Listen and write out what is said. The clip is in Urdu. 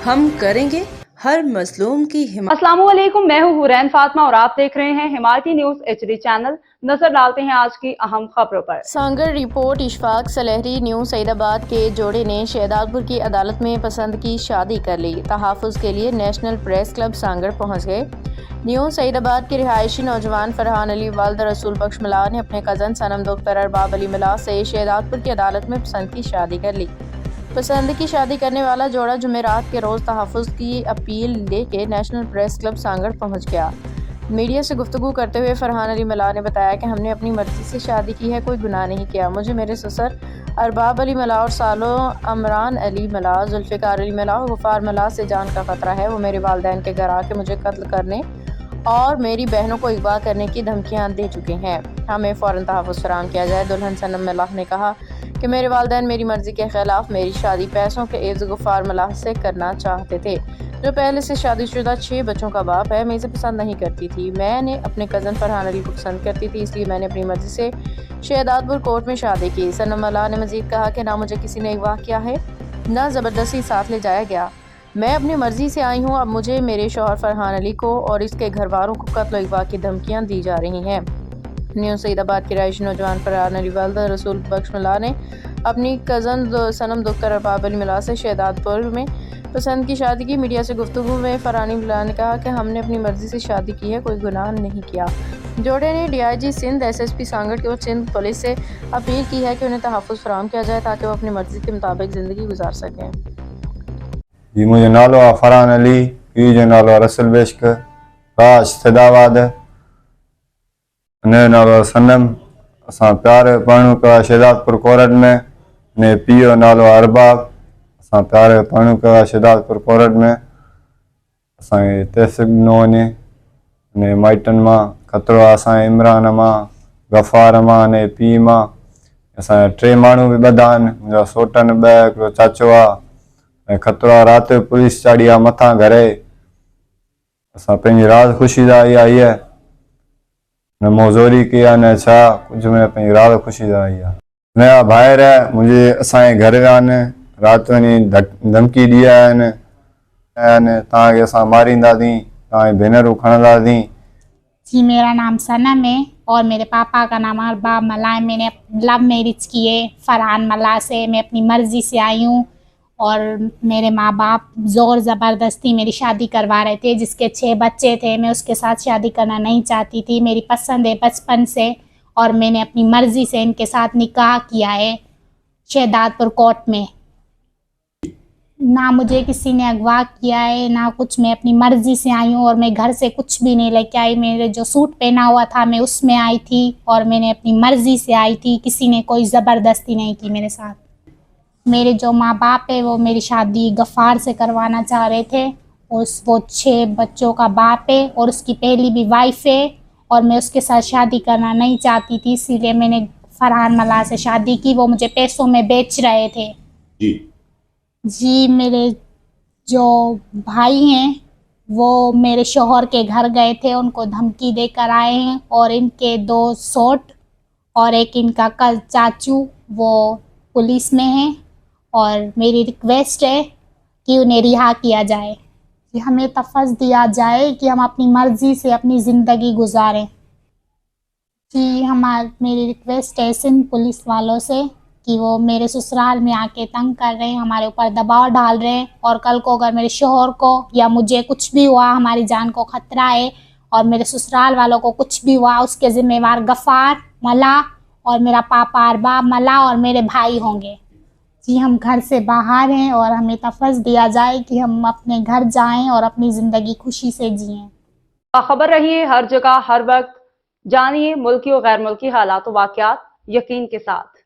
ہم کریں گے ہر مظلوم کی حمایت۔ السلام علیکم، میں ہوں حورین فاطمہ اور آپ دیکھ رہے ہیں حمایتی نیوز HD چینل۔ نظر ڈالتے ہیں آج کی اہم خبروں پر۔ سانگر رپورٹ اشفاق سلیحری نیو سعید آباد کے جوڑے نے شہداد پور کی عدالت میں پسند کی شادی کر لی۔ تحفظ کے لیے نیشنل پریس کلب سانگر پہنچ گئے۔ نیو سعید آباد کے رہائشی نوجوان فرحان علی والد رسول بخش ملا نے اپنے کزن صنم دختر ارباب علی ملا سے شہداد پور کی عدالت میں پسند کی شادی کر لی۔ پسند کی شادی کرنے والا جوڑا جمعرات کے روز تحفظ کی اپیل لے کے نیشنل پریس کلب سانگڑ پہنچ گیا۔ میڈیا سے گفتگو کرتے ہوئے فرحان علی ملا نے بتایا کہ ہم نے اپنی مرضی سے شادی کی ہے، کوئی گناہ نہیں کیا۔ مجھے میرے سسر ارباب علی ملا اور سالوں عمران علی ملا، ذوالفقار علی ملا اور غفار ملا سے جان کا خطرہ ہے۔ وہ میرے والدین کے گھر آ کے مجھے قتل کرنے اور میری بہنوں کو اغوا کرنے کی دھمکیاں دے چکے ہیں۔ ہمیں فوراً تحفظ فراہم کیا جائے۔ دلہن صنم ملاح نے کہا کہ میرے والدین میری مرضی کے خلاف میری شادی پیسوں کے عوض غفار ملاح سے کرنا چاہتے تھے، جو پہلے سے شادی شدہ 6 بچوں کا باپ ہے۔ میں اسے پسند نہیں کرتی تھی۔ میں نے اپنے کزن فرحان علی کو پسند کرتی تھی، اس لیے میں نے اپنی مرضی سے شہداد پور کورٹ میں شادی کی۔ صنم ملاح نے مزید کہا کہ نہ مجھے کسی نے اغوا کیا ہے، نہ زبردستی ساتھ لے جایا گیا۔ میں اپنی مرضی سے آئی ہوں۔ اب مجھے میرے شوہر فرحان علی کو اور اس کے گھر والوں کو قتل و اغوا کی دھمکیاں دی جا رہی ہیں۔ نیو سعید آباد کے رہائشی نوجوان فرحان علی والد رسول بخش ملا نے اپنی کزن صنم دختر ارباب علی ملا سے شہداد پور میں پسند کی شادی کی۔ میڈیا سے گفتگو میں فرحان علی ملا نے کہا کہ ہم نے اپنی مرضی سے شادی کی ہے، کوئی گناہ نہیں کیا۔ جوڑے نے DIG سندھ SSP سانگڑ اور سندھ پولیس سے اپیل کی ہے کہ انہیں تحفظ فراہم کیا جائے تاکہ وہ اپنی مرضی کے مطابق زندگی گزار سکیں۔ جی مجھے نالو ہے فرحان علی، جو نالو رسول بشک، راج سعید آباد، نے نالو صنم، اساں پیار پڑھنو کا شہداد پور کورٹ میں، نے پیو نالو ارباب، اساں پیار پڑھنو کا شہداد پور کورٹ میں، اساں تحفظ نو نے مائٹن ماں خطرو اساں عمران ماں، غفار ماں نے پی ماں، اساں 3 مانو بھی بدان، مجھا سوٹن 2 چاچو آ، خطرہ رات پولیس چاڑی آ متھاں گھرے، اساں پنجی راز خوشی دا آئی ہے، نہ موزوری کیا نہ چھا کچھ، میں اپنی راز خوشی دا آئی ہے۔ نیا بھائر ہے مجھے، اساں گھر آنے رات ونی دھمکی دیا ہے تاں کہ اساں ماریندا دیں، تاں بینروں کھڑندا دیں۔ جی میرا نام صنم ہے اور میرے پاپا کا نام ارباب ملا ہے۔ میں نے لو میرج کی ہے فرحان ملا سے۔ میں اپنی مرضی سے آئی ہوں اور میرے ماں باپ زور زبردستی میری شادی کروا رہے تھے، جس کے 6 بچے تھے۔ میں اس کے ساتھ شادی کرنا نہیں چاہتی تھی، میری پسند ہے بچپن سے، اور میں نے اپنی مرضی سے ان کے ساتھ نکاح کیا ہے شہداد پور کورٹ میں۔ نہ مجھے کسی نے اغوا کیا ہے نہ کچھ، میں اپنی مرضی سے آئی ہوں اور میں گھر سے کچھ بھی نہیں لے کے آئی۔ میرے جو سوٹ پہنا ہوا تھا میں اس میں آئی تھی اور میں نے اپنی مرضی سے آئی تھی، کسی نے کوئی زبردستی نہیں کی میرے ساتھ۔ میرے جو ماں باپ ہے وہ میری شادی غفار سے کروانا چاہ رہے تھے، وہ 6 بچوں کا باپ ہے اور اس کی پہلی بھی وائف ہے، اور میں اس کے ساتھ شادی کرنا نہیں چاہتی تھی، اسی لیے میں نے فرحان ملا سے شادی کی۔ وہ مجھے پیسوں میں بیچ رہے تھے۔ جی میرے جو بھائی ہیں وہ میرے شوہر کے گھر گئے تھے، ان کو دھمکی دے کر آئے ہیں، اور ان کے 2 سوٹ اور ایک ان کا چاچو وہ پولیس میں ہیں، اور میری ریکویسٹ ہے کہ انہیں رہا کیا جائے، کہ ہمیں تحفظ دیا جائے کہ ہم اپنی مرضی سے اپنی زندگی گزاریں۔ جی میری ریکویسٹ ہے سندھ پولیس والوں سے کہ وہ میرے سسرال میں آ کے تنگ کر رہے ہیں، ہمارے اوپر دباؤ ڈال رہے ہیں، اور کل کو اگر میرے شوہر کو یا مجھے کچھ بھی ہوا، ہماری جان کو خطرہ ہے، اور میرے سسرال والوں کو کچھ بھی ہوا، اس کے ذمہ وار غفار ملا اور میرا پاپا ارباب ملا اور میرے بھائی ہوں گے۔ جی ہم گھر سے باہر ہیں اور ہمیں تحفظ دیا جائے کہ ہم اپنے گھر جائیں اور اپنی زندگی خوشی سے جئیں۔ باخبر رہیے ہر جگہ ہر وقت، جانیے ملکی و غیر ملکی حالات و واقعات یقین کے ساتھ۔